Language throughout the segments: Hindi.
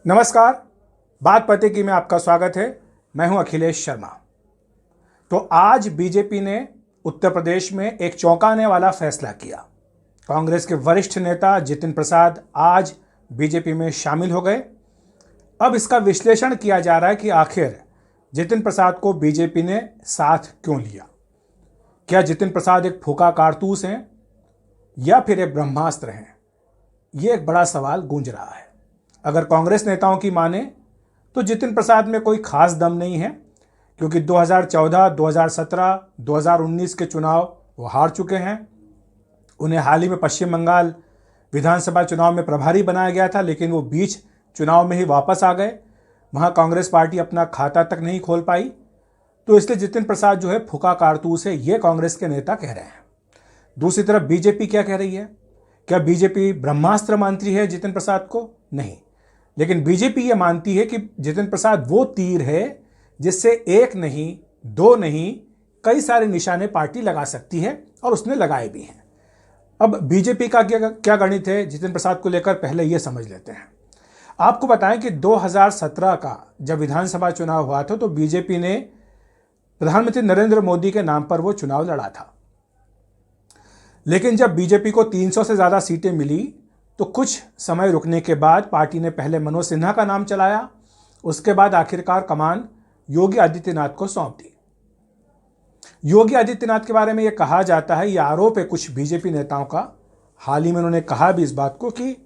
नमस्कार। बात पते की में आपका स्वागत है। मैं हूं अखिलेश शर्मा। तो आज बीजेपी ने उत्तर प्रदेश में एक चौंकाने वाला फैसला किया। कांग्रेस के वरिष्ठ नेता जितिन प्रसाद आज बीजेपी में शामिल हो गए। अब इसका विश्लेषण किया जा रहा है कि आखिर जितिन प्रसाद को बीजेपी ने साथ क्यों लिया। क्या जितिन प्रसाद एक फूका कारतूस हैं या फिर एक ब्रह्मास्त्र हैं? यह एक बड़ा सवाल गूंज रहा है। अगर कांग्रेस नेताओं की माने तो जितिन प्रसाद में कोई खास दम नहीं है, क्योंकि 2014, 2017, 2019 के चुनाव वो हार चुके हैं। उन्हें हाल ही में पश्चिम बंगाल विधानसभा चुनाव में प्रभारी बनाया गया था, लेकिन वो बीच चुनाव में ही वापस आ गए। वहाँ कांग्रेस पार्टी अपना खाता तक नहीं खोल पाई। तो इसलिए जितिन प्रसाद जो है फूका कारतूस है, ये कांग्रेस के नेता कह रहे हैं। दूसरी तरफ बीजेपी क्या कह रही है? क्या बीजेपी ब्रह्मास्त्र मानती है जितिन प्रसाद को? नहीं, लेकिन बीजेपी ये मानती है कि जितिन प्रसाद वो तीर है जिससे एक नहीं, दो नहीं, कई सारे निशाने पार्टी लगा सकती है, और उसने लगाए भी हैं। अब बीजेपी का क्या गणित है जितिन प्रसाद को लेकर, पहले ये समझ लेते हैं। आपको बताएं कि 2017 का जब विधानसभा चुनाव हुआ था तो बीजेपी ने प्रधानमंत्री नरेंद्र मोदी के नाम पर वो चुनाव लड़ा था। लेकिन जब बीजेपी को 300 से ज्यादा सीटें मिली तो कुछ समय रुकने के बाद पार्टी ने पहले मनोज सिन्हा का नाम चलाया, उसके बाद आखिरकार कमान योगी आदित्यनाथ को सौंप दी। योगी आदित्यनाथ के बारे में यह कहा जाता है, यह आरोप है कुछ बीजेपी नेताओं का, हाल ही में उन्होंने कहा भी इस बात को कि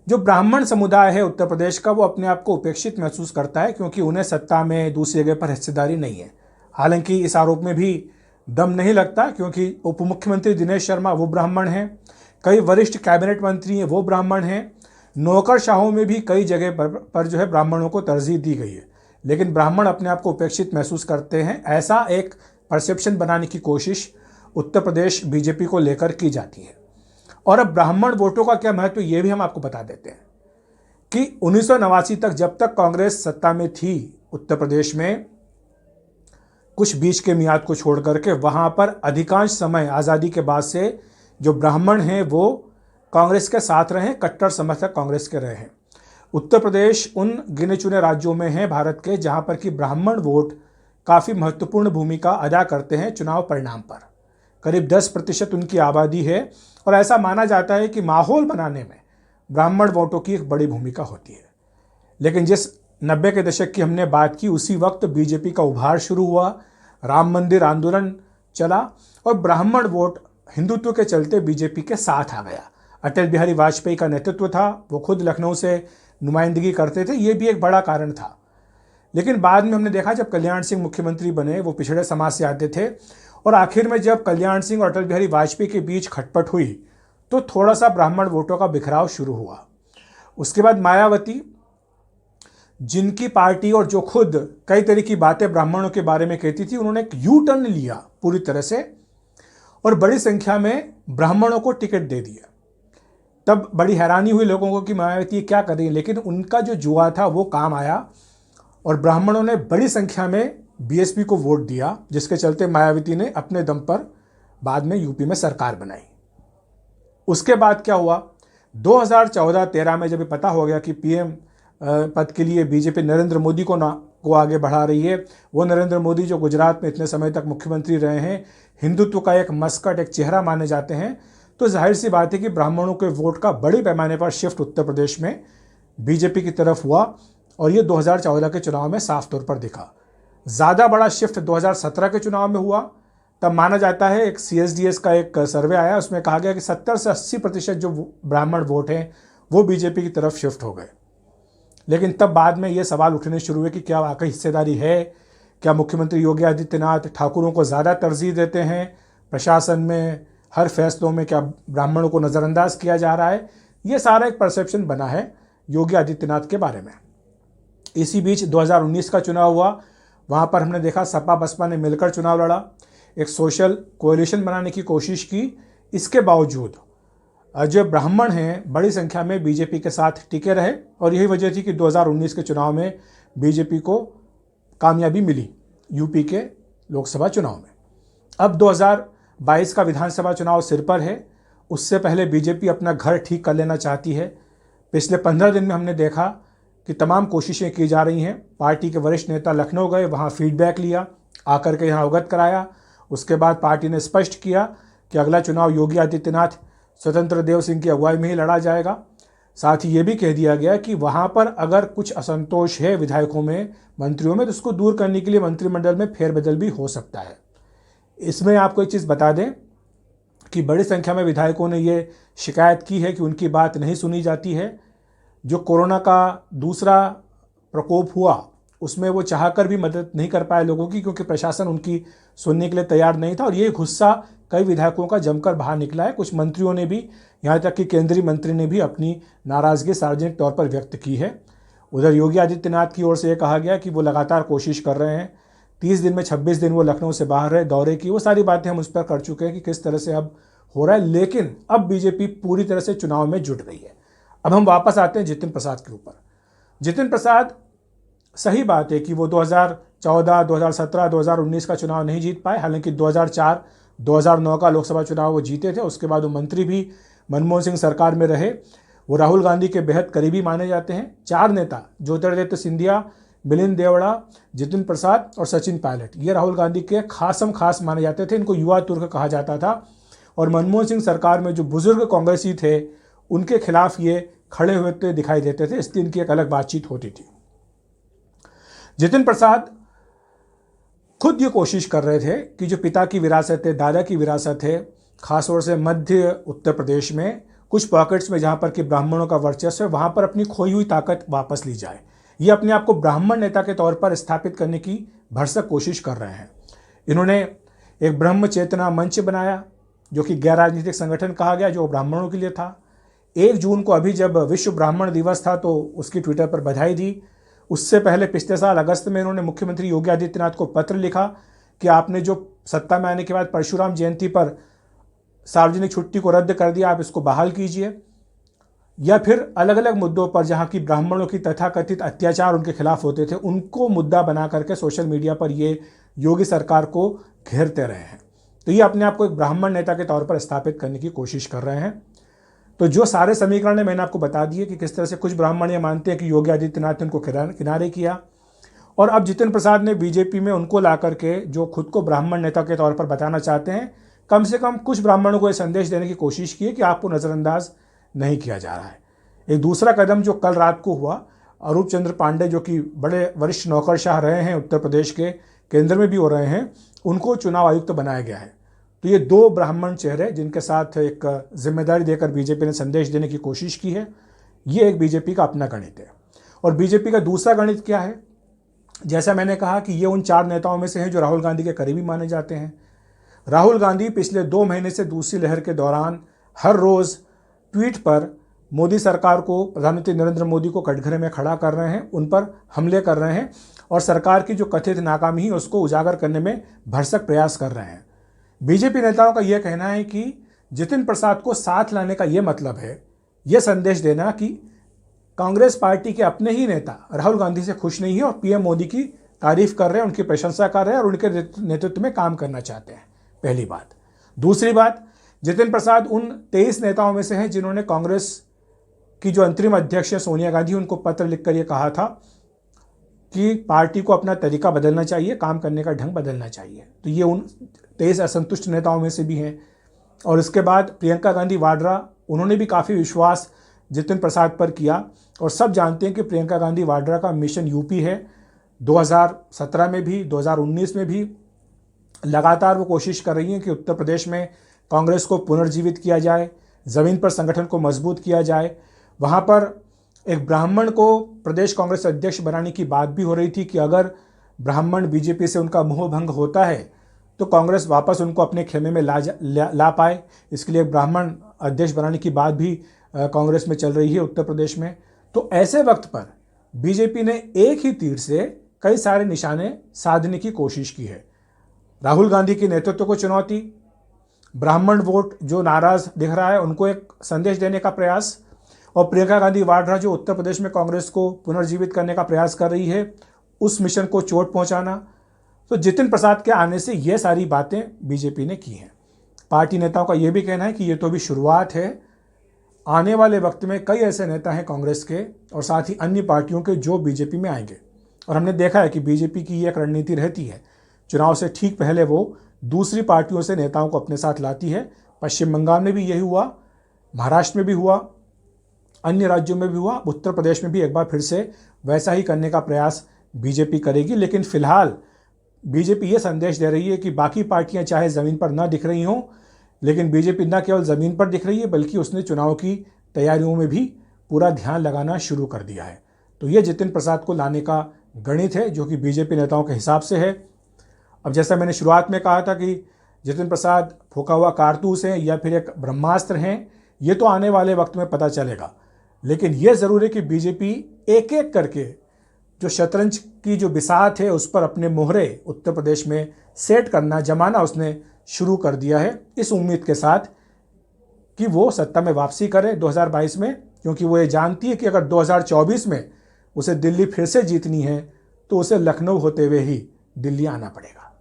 जो ब्राह्मण समुदाय है उत्तर प्रदेश का, वो अपने आप को उपेक्षित महसूस करता है क्योंकि उन्हें सत्ता में दूसरी जगह पर हिस्सेदारी नहीं है। हालांकि इस आरोप में भी दम नहीं लगता, क्योंकि उप मुख्यमंत्री दिनेश शर्मा वो ब्राह्मण हैं, कई वरिष्ठ कैबिनेट मंत्री हैं वो ब्राह्मण हैं, नौकरशाहों में भी कई जगह पर जो है ब्राह्मणों को तरजीह दी गई है। लेकिन ब्राह्मण अपने आप को उपेक्षित महसूस करते हैं, ऐसा एक परसेप्शन बनाने की कोशिश उत्तर प्रदेश बीजेपी को लेकर की जाती है। और अब ब्राह्मण वोटों का क्या महत्व, ये भी हम आपको बता देते हैं कि 1989 तक, जब तक कांग्रेस सत्ता में थी उत्तर प्रदेश में, कुछ बीच के मियाद को छोड़ करके वहां पर अधिकांश समय आज़ादी के बाद से जो ब्राह्मण हैं वो कांग्रेस के साथ रहे, कट्टर समर्थक कांग्रेस के रहे हैं। उत्तर प्रदेश उन गिने चुने राज्यों में है भारत के जहां पर कि ब्राह्मण वोट काफ़ी महत्वपूर्ण भूमिका अदा करते हैं चुनाव परिणाम पर। करीब 10% उनकी आबादी है, और ऐसा माना जाता है कि माहौल बनाने में ब्राह्मण वोटों की एक बड़ी भूमिका होती है। लेकिन जिस 90 के दशक की हमने बात की, उसी वक्त बीजेपी का उभार शुरू हुआ, राम मंदिर आंदोलन चला, और ब्राह्मण वोट हिंदुत्व के चलते बीजेपी के साथ आ गया। अटल बिहारी वाजपेयी का नेतृत्व था, वो खुद लखनऊ से नुमाइंदगी करते थे, ये भी एक बड़ा कारण था। लेकिन बाद में हमने देखा जब कल्याण सिंह मुख्यमंत्री बने, वो पिछड़े समाज से आते थे, और आखिर में जब कल्याण सिंह और अटल बिहारी वाजपेयी के बीच खटपट हुई तो थोड़ा सा ब्राह्मण वोटों का बिखराव शुरू हुआ। उसके बाद मायावती, जिनकी पार्टी और जो खुद कई तरह की बातें ब्राह्मणों के बारे में कहती थी, उन्होंने एक यू टर्न लिया पूरी तरह से और बड़ी संख्या में ब्राह्मणों को टिकट दे दिया। तब बड़ी हैरानी हुई लोगों को कि मायावती क्या कर रही है, लेकिन उनका जो जुआ था वो काम आया, और ब्राह्मणों ने बड़ी संख्या में बीएसपी को वोट दिया, जिसके चलते मायावती ने अपने दम पर बाद में यूपी में सरकार बनाई। उसके बाद क्या हुआ, 2014-13 में जब पता हो गया कि पीएम पद के लिए बीजेपी नरेंद्र मोदी को आगे बढ़ा रही है, वो नरेंद्र मोदी जो गुजरात में इतने समय तक मुख्यमंत्री रहे हैं, हिंदुत्व का एक मस्कट, एक चेहरा माने जाते हैं, तो जाहिर सी बात है कि ब्राह्मणों के वोट का बड़ी पैमाने पर शिफ्ट उत्तर प्रदेश में बीजेपी की तरफ हुआ, और ये 2014 के चुनाव में साफ तौर पर दिखा। ज़्यादा बड़ा शिफ्ट 2017 के चुनाव में हुआ। तब माना जाता है, एक CSDS का एक सर्वे आया, उसमें कहा गया कि 70 से 80% जो ब्राह्मण वोट हैं वो बीजेपी की तरफ शिफ्ट हो गए। लेकिन तब बाद में ये सवाल उठने शुरू हुए कि क्या वाकई हिस्सेदारी है, क्या मुख्यमंत्री योगी आदित्यनाथ ठाकुरों को ज़्यादा तरजीह देते हैं, प्रशासन में हर फैसलों में क्या ब्राह्मणों को नज़रअंदाज किया जा रहा है। ये सारा एक परसेप्शन बना है योगी आदित्यनाथ के बारे में। इसी बीच 2019 का चुनाव हुआ, वहाँ पर हमने देखा सपा बसपा ने मिलकर चुनाव लड़ा, एक सोशल कोएलिशन बनाने की कोशिश की। इसके बावजूद जो ब्राह्मण हैं बड़ी संख्या में बीजेपी के साथ टिके रहे, और यही वजह थी कि 2019 के चुनाव में बीजेपी को कामयाबी मिली यूपी के लोकसभा चुनाव में। अब 2022 का विधानसभा चुनाव सिर पर है, उससे पहले बीजेपी अपना घर ठीक कर लेना चाहती है। पिछले 15 दिन में हमने देखा कि तमाम कोशिशें की जा रही हैं। पार्टी के वरिष्ठ नेता लखनऊ गए, वहाँ फीडबैक लिया, आकर के यहाँ अवगत कराया। उसके बाद पार्टी ने स्पष्ट किया कि अगला चुनाव योगी आदित्यनाथ स्वतंत्र देव सिंह की अगुवाई में ही लड़ा जाएगा। साथ ही ये भी कह दिया गया कि वहाँ पर अगर कुछ असंतोष है विधायकों में, मंत्रियों में, तो उसको दूर करने के लिए मंत्रिमंडल में फेरबदल भी हो सकता है। इसमें आपको एक चीज़ बता दें कि बड़ी संख्या में विधायकों ने ये शिकायत की है कि उनकी बात नहीं सुनी जाती है। जो कोरोना का दूसरा प्रकोप हुआ उसमें वो चाहकर भी मदद नहीं कर पाए लोगों की, क्योंकि प्रशासन उनकी सुनने के लिए तैयार नहीं था। और ये गुस्सा कई विधायकों का जमकर बाहर निकला है। कुछ मंत्रियों ने भी, यहाँ तक कि केंद्रीय मंत्री ने भी अपनी नाराज़गी सार्वजनिक तौर पर व्यक्त की है। उधर योगी आदित्यनाथ की ओर से ये कहा गया कि वो लगातार कोशिश कर रहे हैं। 30 दिन में 26 दिन वो लखनऊ से बाहर रहे, दौरे की, वो सारी बातें हम उस पर कर चुके हैं कि किस तरह से अब हो रहा है। लेकिन अब बीजेपी पूरी तरह से चुनाव में जुट गई है। अब हम वापस आते हैं जितिन प्रसाद के ऊपर। जितिन प्रसाद, सही बात है कि वो 2014, 2017, 2019 का चुनाव नहीं जीत पाए। हालांकि 2004, 2009 का लोकसभा चुनाव वो जीते थे। उसके बाद वो मंत्री भी मनमोहन सिंह सरकार में रहे। वो राहुल गांधी के बेहद करीबी माने जाते हैं। 4 नेता, ज्योतिरादित्य सिंधिया, मिलिंद देवड़ा, जितिन प्रसाद और सचिन पायलट, ये राहुल गांधी के खास माने जाते थे। इनको युवा तुर्क कहा जाता था। और मनमोहन सिंह सरकार में जो बुजुर्ग कांग्रेसी थे उनके खिलाफ ये खड़े हुए दिखाई देते थे, इसलिए इनकी एक अलग बातचीत होती थी। जितिन प्रसाद खुद ये कोशिश कर रहे थे कि जो पिता की विरासत है, दादा की विरासत है, खासतौर से मध्य उत्तर प्रदेश में कुछ पॉकेट्स में जहाँ पर कि ब्राह्मणों का वर्चस्व है, वहाँ पर अपनी खोई हुई ताकत वापस ली जाए। ये अपने आप को ब्राह्मण नेता के तौर पर स्थापित करने की भरसक कोशिश कर रहे हैं। इन्होंने एक ब्रह्म चेतना मंच बनाया, जो कि गैर राजनीतिक संगठन कहा गया, जो ब्राह्मणों के लिए था। 1 जून को, अभी जब विश्व ब्राह्मण दिवस था, तो उसकी ट्विटर पर बधाई दी। उससे पहले पिछले साल अगस्त में इन्होंने मुख्यमंत्री योगी आदित्यनाथ को पत्र लिखा कि आपने जो सत्ता में आने के बाद परशुराम जयंती पर सार्वजनिक छुट्टी को रद्द कर दिया, आप इसको बहाल कीजिए। या फिर अलग अलग मुद्दों पर जहाँ की ब्राह्मणों की तथाकथित अत्याचार उनके खिलाफ होते थे, उनको मुद्दा बना करके सोशल मीडिया पर ये योगी सरकार को घेरते रहे हैं। तो ये अपने आप को एक ब्राह्मण नेता के तौर पर स्थापित करने की कोशिश कर रहे हैं। तो जो सारे समीकरण है मैंने आपको बता दिए कि किस तरह से कुछ ब्राह्मण ये मानते हैं कि योगी आदित्यनाथ ने उनको किनारे किया। और अब जितिन प्रसाद ने बीजेपी में उनको ला करके, जो खुद को ब्राह्मण नेता के तौर पर बताना चाहते हैं, कम से कम कुछ ब्राह्मणों को यह संदेश देने की कोशिश की है कि आपको नज़रअंदाज नहीं किया जा रहा है। एक दूसरा कदम जो कल रात को हुआ, अरूप चंद्र पांडे, जो कि बड़े वरिष्ठ नौकरशाह रहे हैं उत्तर प्रदेश के, केंद्र में भी हो रहे हैं, उनको चुनाव आयुक्त बनाया गया है। तो ये 2 ब्राह्मण चेहरे जिनके साथ एक जिम्मेदारी देकर बीजेपी ने संदेश देने की कोशिश की है। ये एक बीजेपी का अपना गणित है। और बीजेपी का दूसरा गणित क्या है? जैसा मैंने कहा कि ये उन 4 नेताओं में से हैं जो राहुल गांधी के करीबी माने जाते हैं। राहुल गांधी पिछले 2 महीने से दूसरी लहर के दौरान हर रोज़ ट्वीट पर मोदी सरकार को, प्रधानमंत्री नरेंद्र मोदी को कटघरे में खड़ा कर रहे हैं, उन पर हमले कर रहे हैं और सरकार की जो कथित नाकामी है उसको उजागर करने में भरसक प्रयास कर रहे हैं। बीजेपी नेताओं का यह कहना है कि जितिन प्रसाद को साथ लाने का यह मतलब है, यह संदेश देना कि कांग्रेस पार्टी के अपने ही नेता राहुल गांधी से खुश नहीं है और पीएम मोदी की तारीफ कर रहे हैं, उनकी प्रशंसा कर रहे हैं और उनके नेतृत्व में काम करना चाहते हैं। पहली बात। दूसरी बात, जितिन प्रसाद उन 23 नेताओं में से हैं जिन्होंने कांग्रेस की जो अंतरिम अध्यक्ष है सोनिया गांधी, उनको पत्र लिखकर यह कहा था कि पार्टी को अपना तरीका बदलना चाहिए, काम करने का ढंग बदलना चाहिए। तो ये उन 23 असंतुष्ट नेताओं में से भी हैं। और इसके बाद प्रियंका गांधी वाड्रा, उन्होंने भी काफ़ी विश्वास जितिन प्रसाद पर किया। और सब जानते हैं कि प्रियंका गांधी वाड्रा का मिशन यूपी है। 2017 में भी, 2019 में भी लगातार वो कोशिश कर रही हैं कि उत्तर प्रदेश में कांग्रेस को पुनर्जीवित किया जाए, ज़मीन पर संगठन को मजबूत किया जाए। वहाँ पर एक ब्राह्मण को प्रदेश कांग्रेस अध्यक्ष बनाने की बात भी हो रही थी कि अगर ब्राह्मण बीजेपी से उनका मोह भंग होता है तो कांग्रेस वापस उनको अपने खेमे में ला पाए। इसके लिए ब्राह्मण अध्यक्ष बनाने की बात भी कांग्रेस में चल रही है उत्तर प्रदेश में। तो ऐसे वक्त पर बीजेपी ने एक ही तीर से कई सारे निशाने साधने की कोशिश की है। राहुल गांधी के नेतृत्व को चुनौती, ब्राह्मण वोट जो नाराज दिख रहा है उनको एक संदेश देने का प्रयास, और प्रियंका गांधी वाड्रा जो उत्तर प्रदेश में कांग्रेस को पुनर्जीवित करने का प्रयास कर रही है, उस मिशन को चोट पहुंचाना। तो जितिन प्रसाद के आने से ये सारी बातें बीजेपी ने की हैं। पार्टी नेताओं का ये भी कहना है कि ये तो अभी शुरुआत है, आने वाले वक्त में कई ऐसे नेता हैं कांग्रेस के और साथ ही अन्य पार्टियों के जो बीजेपी में आएंगे। और हमने देखा है कि बीजेपी की एक रणनीति रहती है, चुनाव से ठीक पहले वो दूसरी पार्टियों से नेताओं को अपने साथ लाती है। पश्चिम बंगाल में भी यही हुआ, महाराष्ट्र में भी हुआ, अन्य राज्यों में भी हुआ, उत्तर प्रदेश में भी एक बार फिर से वैसा ही करने का प्रयास बीजेपी करेगी। लेकिन फिलहाल बीजेपी ये संदेश दे रही है कि बाकी पार्टियां चाहे ज़मीन पर ना दिख रही हों, लेकिन बीजेपी न केवल ज़मीन पर दिख रही है बल्कि उसने चुनाव की तैयारियों में भी पूरा ध्यान लगाना शुरू कर दिया है। तो ये जितिन प्रसाद को लाने का गणित है जो कि बीजेपी नेताओं के हिसाब से है। अब जैसा मैंने शुरुआत में कहा था कि जितिन प्रसाद फूंका हुआ कारतूस हैं या फिर एक ब्रह्मास्त्र हैं, ये तो आने वाले वक्त में पता चलेगा। लेकिन यह ज़रूर है कि बीजेपी एक एक करके जो शतरंज की जो बिसात है उस पर अपने मोहरे उत्तर प्रदेश में सेट करना, जमाना उसने शुरू कर दिया है, इस उम्मीद के साथ कि वो सत्ता में वापसी करे 2022 में, क्योंकि वो ये जानती है कि अगर 2024 में उसे दिल्ली फिर से जीतनी है तो उसे लखनऊ होते हुए ही दिल्ली आना पड़ेगा।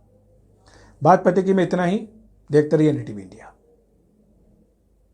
बात पते की में इतना ही। देखते रहिए NDTV इंडिया।